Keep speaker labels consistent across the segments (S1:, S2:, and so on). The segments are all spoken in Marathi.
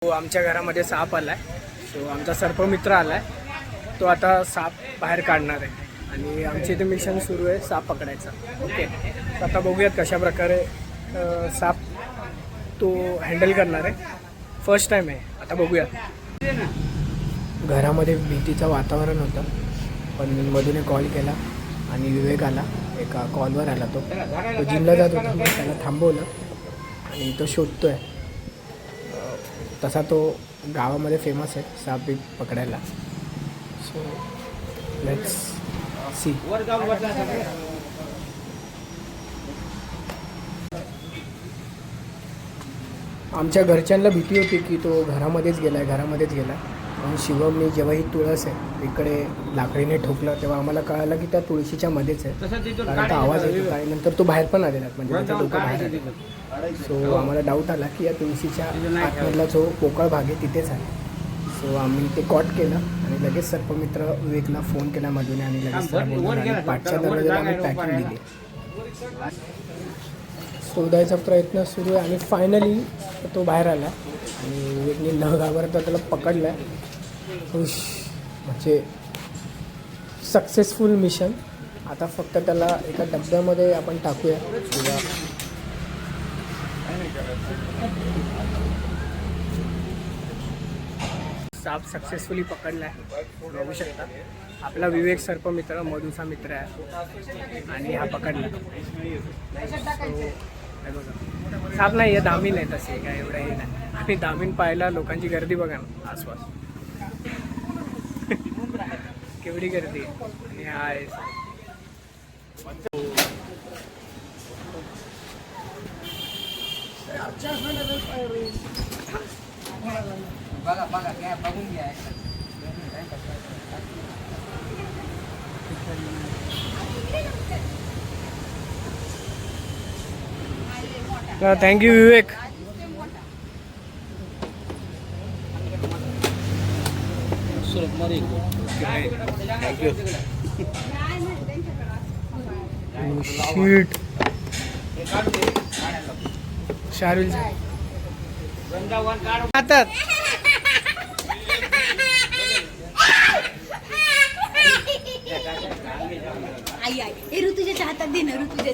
S1: तो आमच्या घरामध्ये साप आला आहे. सो आमचा सर्पमित्र आला आहे. तो आता साप बाहेर काढणार आहे आणि आमचे इथे मिशन सुरू आहे साप पकडायचा. ओके, तर आता बघूयात कशा प्रकारे साप तो हँडल करणार आहे. फर्स्ट टाईम आहे, आता बघूयात. घरामध्ये भीतीचं वातावरण होतं, पण मधूने कॉल केला आणि विवेक आला. एका कॉलवर आला. तो जिमला जात होता, मी त्याला थांबवलं आणि तो शोधतो आहे. तसा तो गावामध्ये फेमस आहे साप बीप पकडायला. So let's see. आमच्या घरच्यांना भीती होती की तो घरामध्येच गेला आहे. आणि शिवमने जेव्हा ही तुळस आहे इकडे लाकडीने ठोकलं तेव्हा आम्हाला कळालं की त्या तुळशीच्या मध्येच आहे, कारण तो आवाज येत होता. आणि नंतर तो बाहेर पण आलेला, म्हणजे त्याचं डोकं बाहेर आलं. सो आम्हाला डाऊट आला की या तुळशीच्या आतमधला जो पोकळ भाग आहे तिथेच आहे. सो आम्ही ते कॉट केलं आणि लगेच सर्पमित्र विवेकला फोन केला मधून आणि लगेच पाठच्या दरवाजाला आम्ही पॅकिंग दिली. शोधायचा प्रयत्न सुरू आहे आणि फायनली तो बाहेर आला आणि विवेकने न घाबरता त्याला पकडलं आहे. खुश, म्हणजे सक्सेसफुल मिशन. आता फक्त त्याला एका डब्यामध्ये आपण टाकूया किंवा साप सक्सेसफुली पकडला आहे. बघू शकता आपला विवेक सर्पमित्र मधूचा मित्र आहे आणि हा पकडला. साप नाही आहे, दामीन आहे. तसे काय एवढं हे नाही. आणि दामीन पाहायला लोकांची गर्दी बघा ना आसपास. केवढी गर्दी आहे. आणि हा आहे
S2: बघा घ्या, बघून घ्या.
S1: थँक्यू विवेक. शीट शारुल हातात.
S3: आई ऋतूच्या हातात दे ना. ऋतूच्या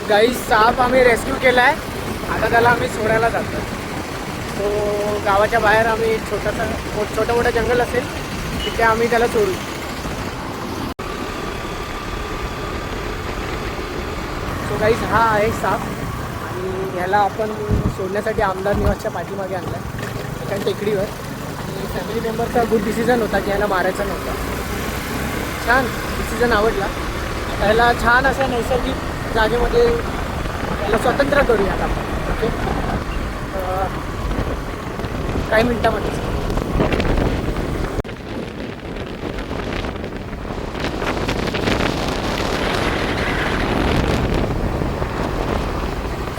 S1: गाईस साप आम्ही रेस्क्यू केला आहे. आता त्याला आम्ही सोडायला जातो. तो गावाच्या बाहेर आम्ही छोटं मोठं जंगल असेल तिथे आम्ही त्याला सोडू. सो गाईस हा आहे साप आणि ह्याला आपण सोडण्यासाठी आमदार निवासच्या पाठीमागे आणला आहे एका टेकडीवर. आणि फॅमिली मेंबरचा गुड डिसिजन होता की ह्याला मारायचा नव्हता. छान डिसिजन आवडला. ह्याला छान अशा नैसर्गिक जागेमध्ये याला स्वतंत्र करूयात आपण. ओके, काही मिनटामध्ये.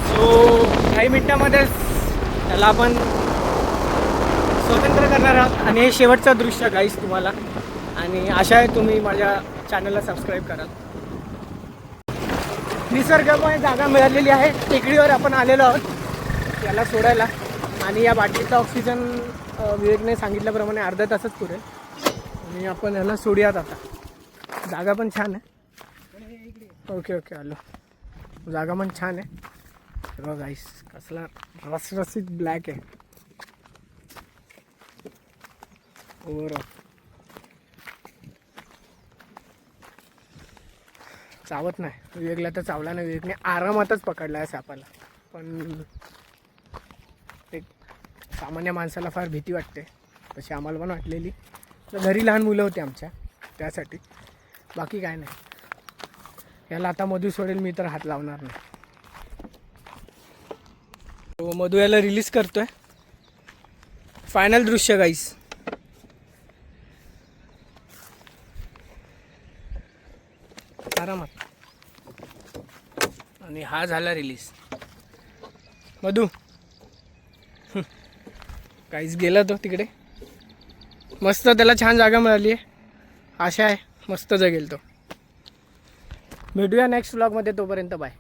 S1: सो काही मिनटामध्येच त्याला आपण स्वतंत्र करणार आहोत. आणि हे शेवटचं दृश्य गाईस तुम्हाला. आणि आशा आहे तुम्ही माझ्या चॅनलला सबस्क्राईब कराल. निसर्गमय जागा मिळालेली आहे. टेकडीवर आपण आलेलो आहोत याला सोडायला. आणि या बाटलीचा ऑक्सिजन विवेकने सांगितल्याप्रमाणे अर्धा तासच पुरेल. आणि आपण याला सोडूयात आता. जागा पण छान आहे. ओके आलो. जागा पण छान आहे. बघा गाईस कसला रसरसीत ब्लॅक आहे ओव्हरऑल. चावत नाही. विवेकला तर चावला नाही. विवेकने आरामातच पकडला आहे सापाला. पण एक सामान्य माणसाला फार भीती वाटते, तशी आम्हाला पण वाटलेली. तर घरी लहान मुलं होती आमच्या, त्यासाठी. बाकी काय नाही. याला आता मधू सोडेल मी तर हात लावणार नाही. तो मधू याला रिलीज करतोय. फायनल दृश्य गाईस. आरामात. आणि हा झाला रिलीज. मधू काहीच गेला तो तिकडे. मस्त त्याला छान जागा मिळाली आहे. आशा आहे मस्त जगेल तो. भेटूया नेक्स्ट व्लॉगमध्ये. तोपर्यंत बाय.